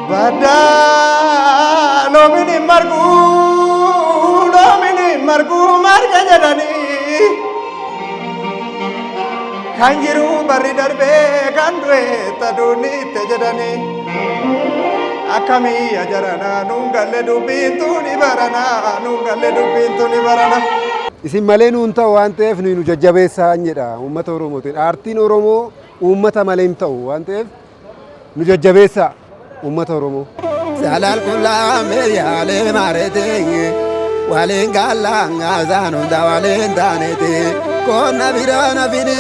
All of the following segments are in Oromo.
Bada lomini margu marga jadani kanjiru bari darbe kandwe taduni tejadani akami ajarana nungale dubintuni barana isin malee nuun ta'u waan ta'eef nu jajjabeessaa jedha uummata Oromootiin aartiin Oromoo uummata malee hin ta'u waan ta'eef nu jajjabeessaa uummata Oromoo. Salal kula meyale marete walen galanga zanunda walen danete kona birana bini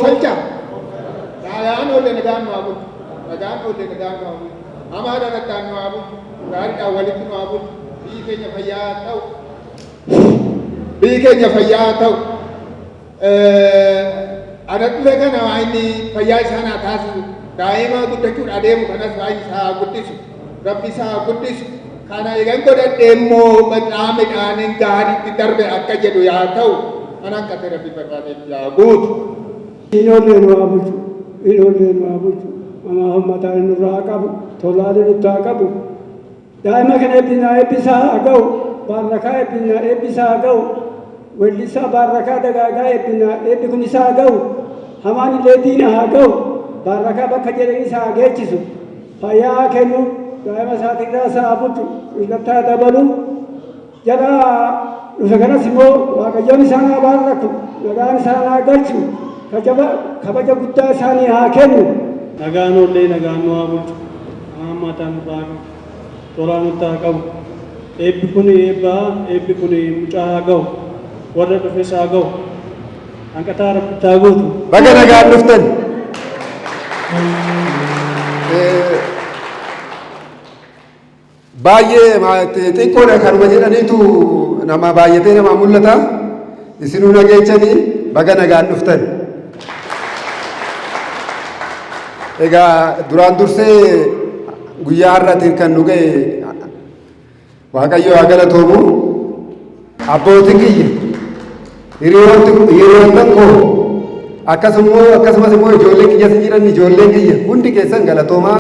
falcha dayaan olle nagaan nu abul nagaan olle nagaan nu abul amaada nagaan nu abul gaariidhaan walitti nu abul biyyi keenya fayyaa ta'u biyyi keenya fayyaa ta'u ana dhufe kana waa inni fayyaa isaan haa taasisu daa'ima guddachuun adeemu kanas waa inni isaa guddisu rabbi isaa guddisu kana egan godhadhe immoo midhaaniin gaariitti darbe akka jedhu yaa ta'u anan qate rabbi barbaadeef yaa guutu. Ijoolleen waa bulchu ijoolleen waa bulchu ama hammataan nurraa qabu tolaaleen itti qabu daa'ima kana eebbisaa haa ga'u baarrakaa eebbisaa haa ga'u weellisaa baarrakaa dagaagaa eebbi kun isaa haa ga'u hamaan illee diina haa ga'u baarrakaa bakka jedhan isaa haa geechisu fayyaa haa kennu daa'ima isaatirraa isaa haa bulchu illattaa dabalu jala dhufe kanas immoo waaqayyoon isaan haa baarraku nagaan isaan haa galchu kabaja guddaa isaanii haa kennu. Nagaan ollee nagaan nu haa bulchu hammataan nurraa qabu tolaa nutti haa qabu eebbi kun eebbaa eebbi kun mucaa haa ga'u warra dhufes haa ga'u hanqataa rabbitti haa guutu. Baga nagaan dhuftan. Baay'ee xiqqoodha kanuma jedhaniitu nama baay'atee namaa mul'ata. Isinuu nageechanii baga nagaan dhuftan. Egaa duraan dursee guyyaa har'aatiin kan nu ga'e Waaqayyo haa galatoomu. Abbootiin kiyya hiriyoottan koo akkasumas immoo ijoollee kiyya si jiran ijoolleen kiyya hundi keessan galatoomaa.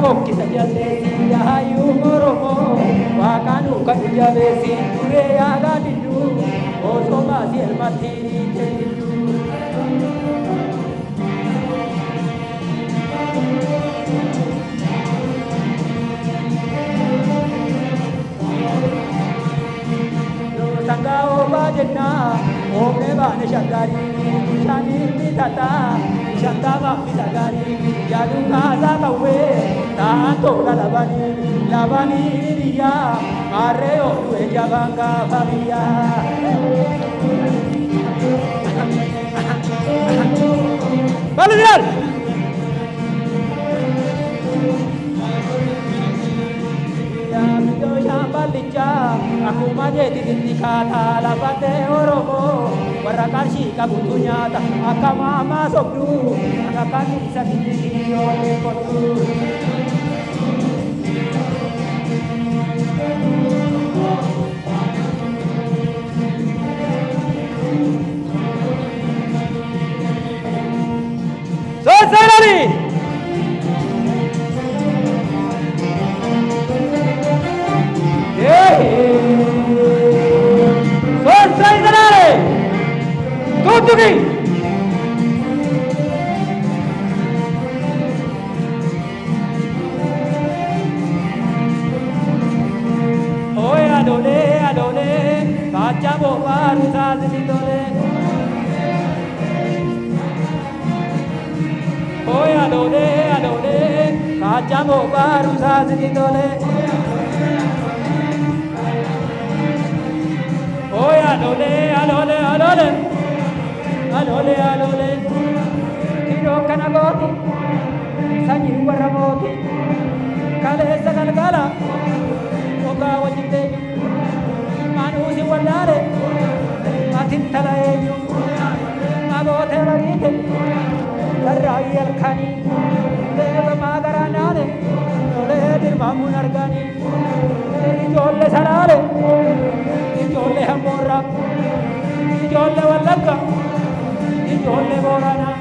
bokkisa jalleessi yahayyuu Oromoo waaqaanuu kan jabeessi duree yaadaa didduu osoo baasii elmatti hiitee didduu. Sanggaa oobaa jennaa oomne baane shaggaarii bishaanii bitataa bishaan bita gaarii yaaduu kaasaa qawwee ta'an tola labanii biyyaa maarree ooluu ejabaan gaafa biyyaa. Balaliyaal! Ballichaa akkuma jeetitti kaataa lafatee Oromoo warra qarshii qabutu nyaata akka maamaa sobduu akka kan isa yoo beekotu. Soosalani! Sorsai Zanare! Tutuki! Oi adole, facciamo fare di dole. Oi adole, facciamo fare di dole. Oi alole, kiro kana goti, sanyi warra moti, kale sagalgala, oga wajite, manusi wallare, matin talaeyu, magote ragite, darrai alkani, deva magaranane, le dirmamun argani, jolle sarare. Ijoollee Hamboorraa, ijoollee Wallaggaa, ijoollee Booranaa,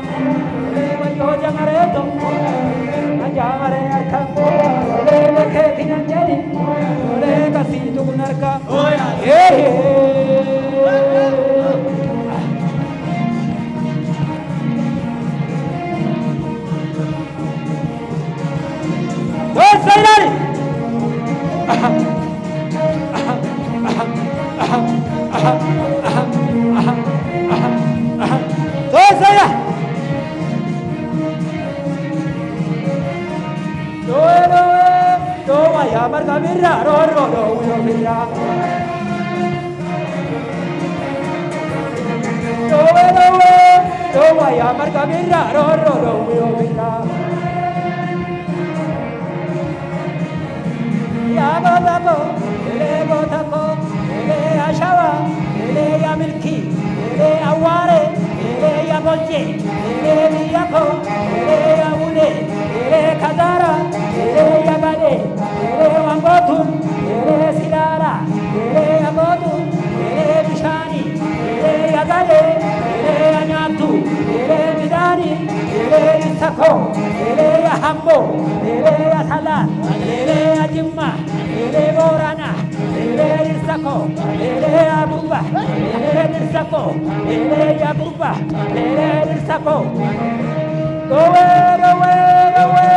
wayyoo jamareeto, ajaamaree harka, olee keetiin an jedhi, olee kasiitu kun harka. Doorsa ilaali! Saya do ya marga birra ro do yo birra do ya marga birra ro do yo birra ya go tako le ashawa le ya milki le aware le ya bolje le biyako le ya ule le kazara le ya gade le wangotu le silara le ya gotu le bishani le ya gade le ya nyatu le bidani le isako le ya hambo le ya salat le ya jimma le borana le isako le ya buba le isako le ya buba le isako go away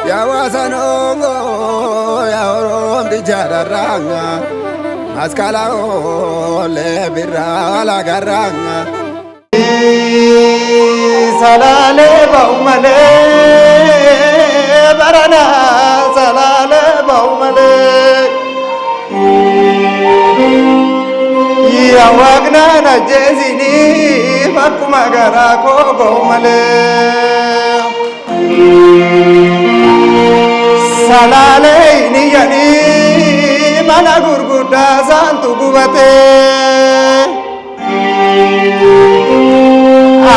Yawasano, ya orom di jadaranga, askalao le birra la garanga. Salale baumale, barana salale baumale. Dhaqnaan ajjeesiniif akkuma garaa koo ga'u malee. Salaalee hin iyyanii mana gurguddaa isaantu gubatee.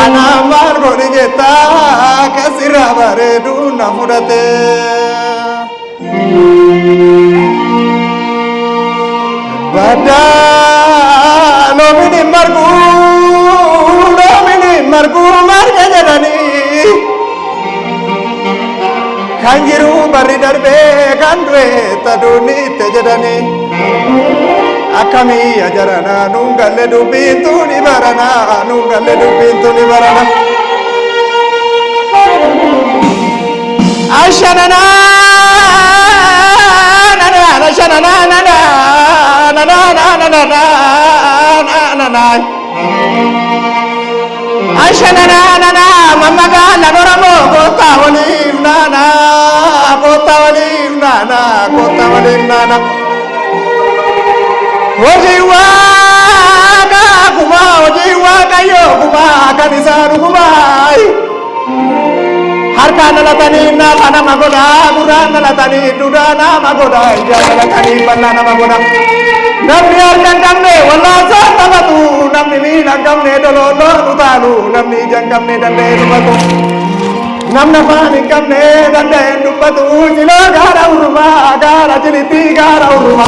Anaan maal godhi jettaa kasirraa bareeduun na fudhatee. Badaa loomini marguu marga jedhanii kan jiru barri darbee kan du'e taduunni itti jedhanii akkamii ajarana nuun galle dubbiintu ni barana nuun galle dubbiintu ni barana. Ashanana ashanana Ashanana mamaga nanoramo kota waliif nana kota waliif nana kota waliif nana hojiwa kayo kuma kanisa kuma harka nalatani na pana magoda gura nalatani duda na magoda ijara nalatani panna na magoda namni harkan kamne walla sata batu namni milan kamne dolo utalu namni jangamne dande dubatu namna pani kamne dande dubatu jilo gara urma gara jiliti gara urma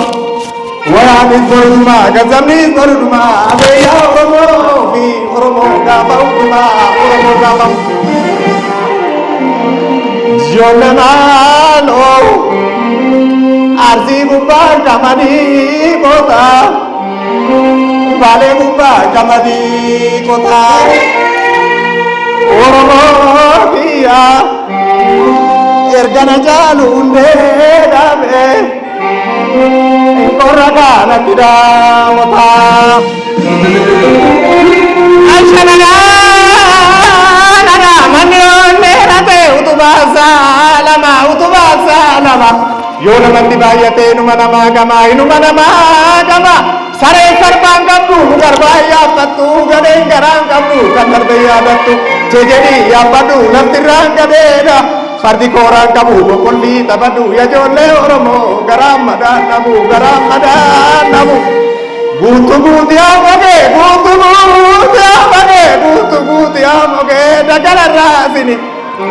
wala min urma gazami urma abe ya oromo ga urma Yonamano arzi gubba kamadi kota bale gubba kamadi kota oromo dia ergana jalunde dabe koragana tida mata ashanana utubasa lama yola mandi bayate numana gama sare sarban kambu garbaya patu gade garang kambu kandar beya datu jejedi ya padu nantirang gadeda fardi korang kambu kolli tabadu ya jolle oromo garam namu butu amoge dagala rasini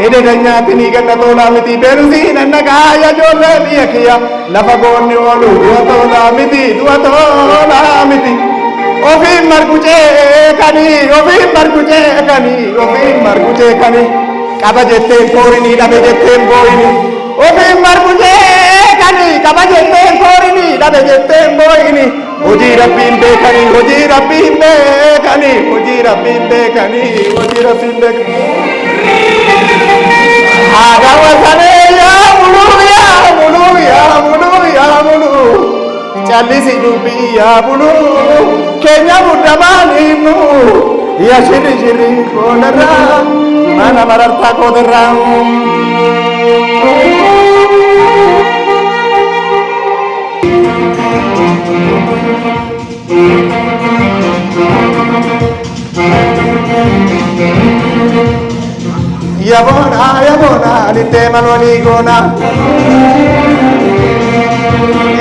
ede danyatini ganna tola miti berusi nanna kaya jolle biyakiya lafa gonni olu duatola miti ofin marguje kani kaba jette porini dabe jette boyni ofin marguje kani kaba jette porini dabe jette boyni hoji rabbin bekani Aga wasane ya mulu chalisi dubi ya mulu Kenya mudamani nu ya shiri kodara mana mararta kodara Yabona lite malwali gona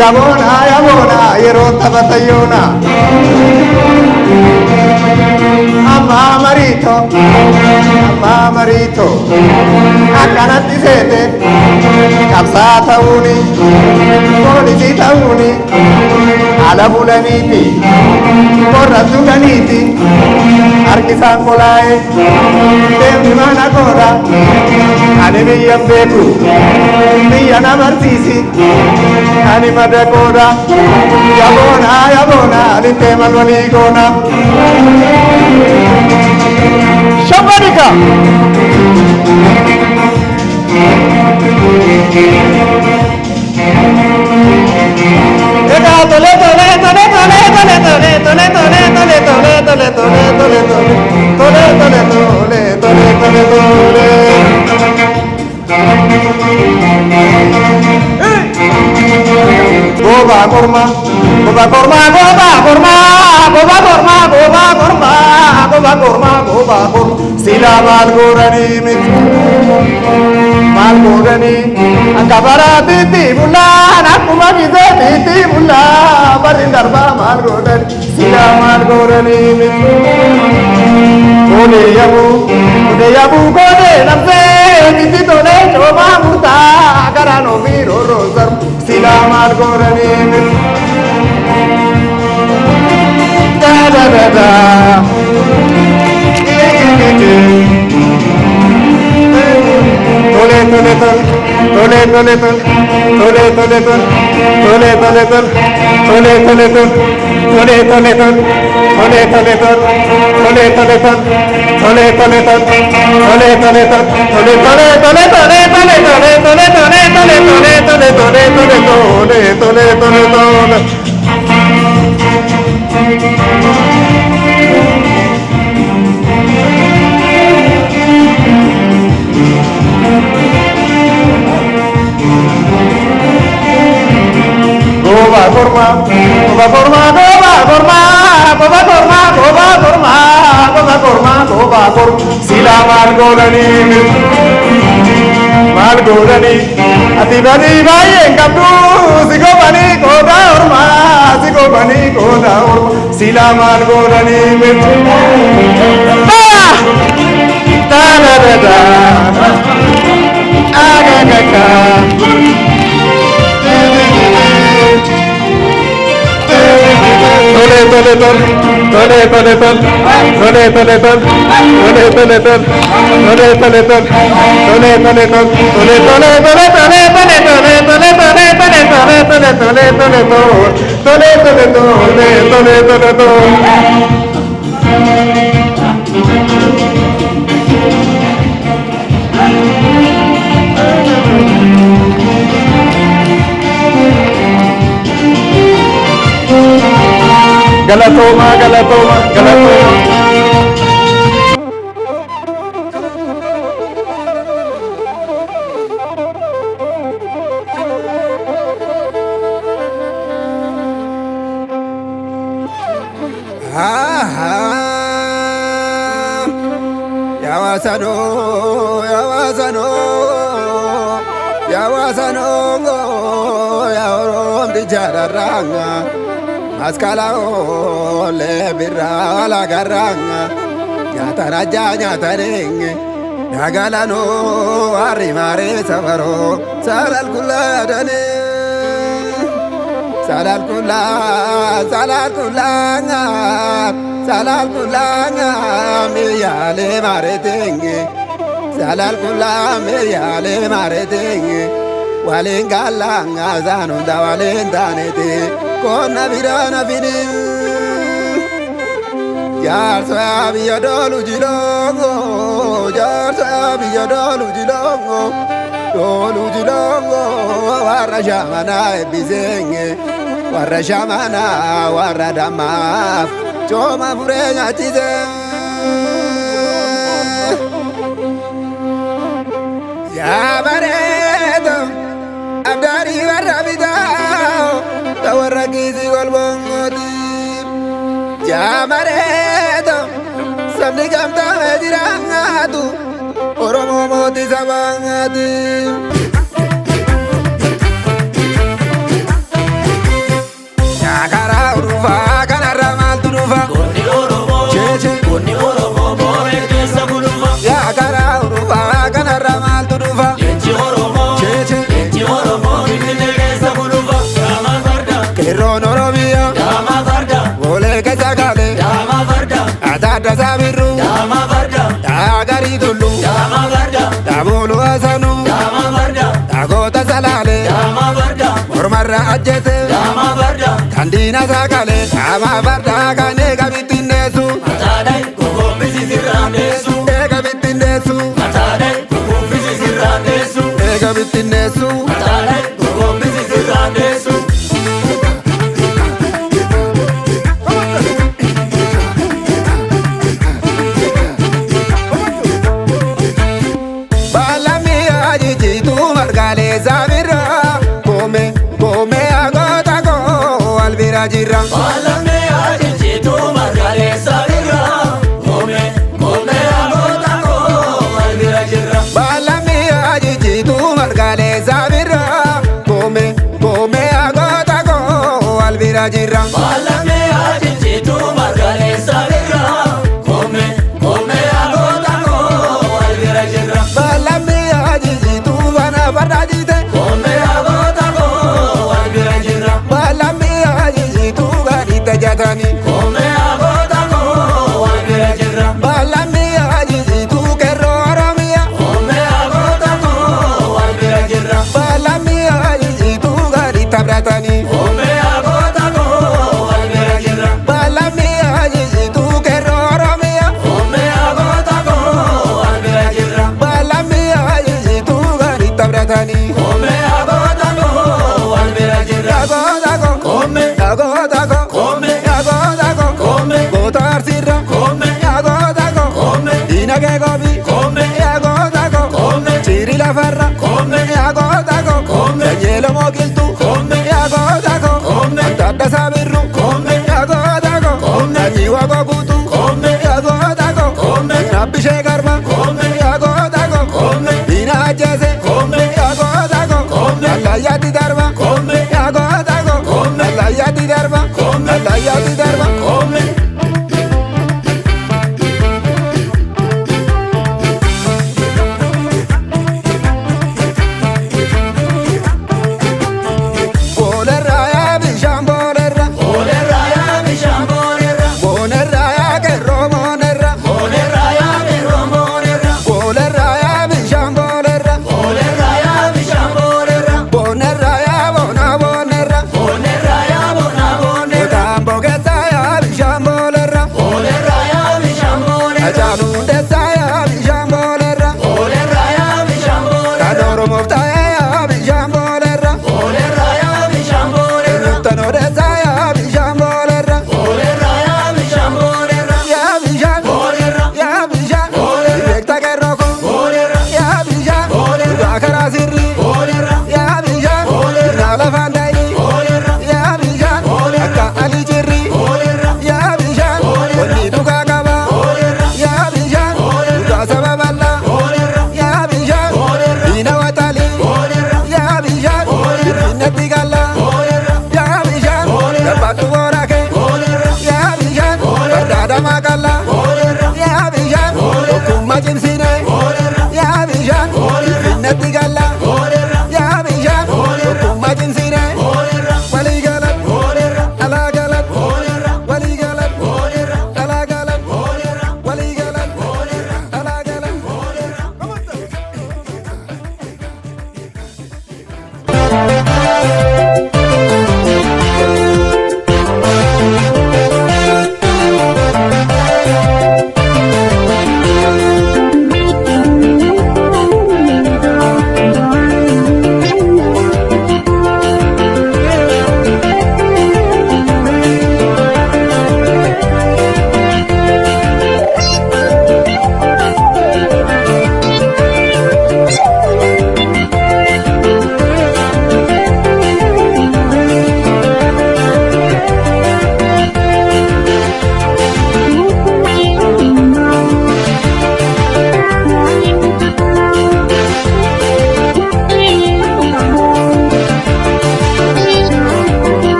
Yabona yero tabatayona Amma marito Akkanatti sete Kapsa ta'uni Polisi ta'uni Ala bulaniti Korra suganiti Harkisaan kolaa'e Deemni mana koodha Ani biyyan beeku Biyya na barsiisi Ani mada koodha Yaboona Littee malwalii goona Shabbanika Egaa tole Goba korma goba korma goba korma goba korma goba korma goba korma goba korma sila mal gorani mit mal gorani akabara titi bulla nakuma gize titi bulla barindarba mal gorani sila mal gorani mit Ode yabu gode namse titi tole choma muta karano miro rozar sila mal gorani mit da da da da tole tole tol tole tole tol tole tole tol tole tole tol tole tole tol tole tole tol tole tole tol tole tole tol tole tole tol tole tole tol tole tole tole tole tole tole tole tole tole tole tole tole tole tole Goba korma, goba korma, goba korma, goba korma, goba korma, goba korma, goba korma. Sila mal golani, ati bani bhai engabdu, sigo bani koda orma, sigo bani koda orma. Sila mal golani mit. Da da da da, aga ga ga. Tole tole tol, tole tole tol, tole tole tol, tole tole tol, tole tole tol, tole tole tol, tole tole tole tole tole tole tole tole tole tole tole tole tole tole tole. Galatoma, galatoma, galatoma. Yawasano, yawasano, yawasano, yaorom di jararanga. Askala ole birra la garanga nyata raja nyata renge dagala no ari mare savaro salal kula dane salal kula me yale mare tenge salal kula me yale mare tenge walengala ngazano ndawalendane kona virana vini jarsa biya dolu jilongo dolu jilongo warra shamana ebizenge warra shamana warra dama choma furenya tize ya baredo abdari warra bidao tawarra gizi golbongoti jamaredo sabni gamta medirangatu oromo moti sabangati yakara urufa kanara malturufa konni oromo cheche konni oromo more kesa bulufa yakara urufa kanara malturufa cheche oromo cheche cheche oromo kenne kesa bulufa dama varda kerono robia dama varda vole kesa gale dama varda atada sabiru dama varda agari dulu dama varda dabulu asanu dama varda agota salale dama varda mormarra ajete dama varda kandina sagale dama varda kane gabitinesu atadai gogombisi siranesu gabitinesu atadai gogombisi siranesu gabitinesu atadai gogombisi siranesu jirra. Balame ajijitu margale sabira. Kome kome agota ko albira jirra. Balame ajijitu margale sabira. Kome kome agota ko albira jirra. Balame ajijitu margale sabira. Kome kome agota ko albira jirra. Balame ajijitu bana barajite. Kome agota ko albira jirra. Balame ajijitu gani tajatani. Kome agota ko albira jirra. Balame ajijitu kerro oromia. Kome agota ko albira jirra. Balame ajijitu gani tabratani. Kome agota ko albira jirra. Balame ajijitu kerro oromia. Kome agota ko albira jirra. Balame ajijitu gani tabratani. Kome agota ko albira jirra. Yagodago Kome yagodago Kome yagodago Kome gotar sirra. Kome Yagodago Kome dinage gobi. Kome Yagodago Kome chiri la farra. Kome Yagodago Kome sanyelo mogiltu. Kome Yagodago Kome tadda sabirru. Kome Yagodago Kome anyiwa gogutu. Kome Yagodago Kome nabbishe garba. Kome Yagodago Kome dina ajjese. Kome Yagodago Kome allayyatti darba. Kome Yagodago Kome allayyatti darba. Kome Allayyatti darba. Kome Bolerra ya bishaan bolerra. Bolerra ya bishaan bolerra. Bonerra ya kerro bonerra. Bolerra ya kerro bolerra. Bolerra ya bishaan bolerra. Bolerra ya bishaan bolerra. Bonerra ya bona bonerra. Bolerra ya bona bonerra. Tambo keessa ya bishaan bolerra. Bolerra ya bishaan bolerra. Ajaalu dessa ya bishaan bolerra. Bolerra ya bishaan bolerra. Kan Oromoof ta'e ya bishaan bolerra. Bolerra ya bishaan bolerra. Tanoo dessa ya bishaan bolerra. Bolerra ya bishaan bolerra. Ya bishaan Bolerra. ya bishaan Bolerra. beekta kerroo koo. Bolerra. Ya bishaan Bolerra. dhugaa karaa sirrii. Bolerra. Ya bishaan Bolerra. naa lafaan daa'ii. Bolerra. Ya bishaan Bolerra. akka alii jirrii. Bolerra. Ya bishaan Bolerra. wanni dhugaa qaba. Bolerra. Ya bishaan Bolerra. dhugaa saba bal'aa. Bolerra. Ya bishaan Bolerra. diina wataalii. Bolerra. Ya bishaan Bolerra. finfinnatti galla. Bolerra. Ya bishaan Bolerra. dabbaatu boora kee. Bolerra. Ya bishaan Bolerra. bardaadamaa qalla. Bolerra. Ya bishaan Bolerra. tokkummaa cimsine. Bolerra. Ya bishaan Bolerra. finfinnatti galla. Bolerra. Ya bishaan Bolerra. tokkummaa cimsine. Bolerra. Walii galan Bolerra. alaa galan Bolerra. walii galan Bolerra. alaa galan Bolerra. walii galan Bolerra. alaa galan.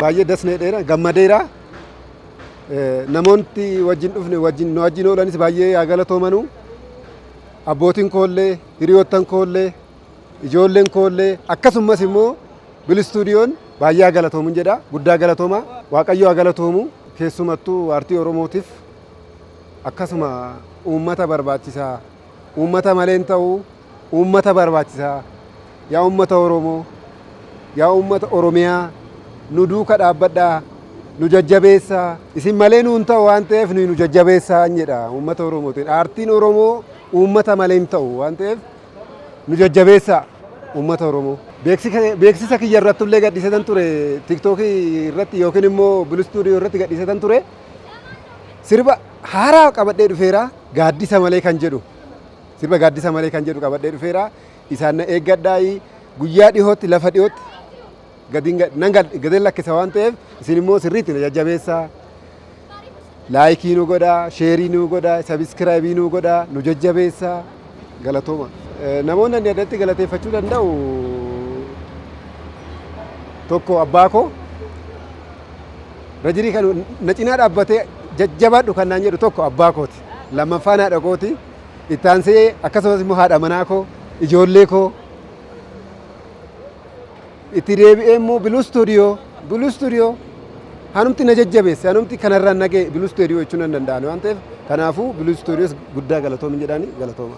baay'ee dasneedheera gammadeera namoonni wajjin dhufne wajjin nu wajjin oolanis baay'ee yaa galatoomanuu abbootiin koollee hiriyoottan koollee ijoolleen koollee akkasumas immoo bilistuudiyoon baay'ee yaa galatoomun jedha guddaa galatooma waaqayyo yaa galatoomu keessumattuu aartii oromootiif akkasuma uummata barbaachisaa uummata maleen ta'uu uummata barbaachisaa yaa uummata oromoo yaa uummata oromiyaa nu duuka dhaabbadhaa nu jajjabeessaa isin malee nuun ta'u waan ta'eef nu jajjabeessaa jedha uummata oromootiin aartiin oromoo uummata malee hin ta'u waan ta'eef nu jajjabeessaa uummata oromoo beeksisa kiyya irratti illee gadhiisatan ture tiktookii irratti yookiin immoo bilistuudiyoo irratti gadhiisatan ture sirba haaraa qabadhee dhufeera gaaddisa malee kan jedhu sirba gaaddisa malee kan jedhu qabadhee dhufeera isaan na eeggadhaa guyyaa dhihootti lafa dhihootti gadeen lakkisa waan ta'eef isin immoo sirriitti na jajjabeessaa. Laayikii nu godhaa, sheerii nu godhaa, sabiskiraayibii nu godhaa, nu jajjabeessaa. Galatooma. Namoonni ani addatti galateeffachuu danda'u tokko abbaa koo rajirii kan na cinaa dhaabbatee jajjabaadhu kan naan jedhu tokko abbaa kooti. Lammaffaan haadha kooti. Itti aansee akkasumas immoo haadha manaa koo, ijoollee koo. Itti deebi'ee immoo Biluu Stuudiyoo hanumti na jajjabeesse hanumti kanarraan nagee Biluu Stuudiyoo jechuun nan danda'an waan ta'eef kanaafuu Biluu Stuudiyoos guddaa galatoomin jedhaani galatooma.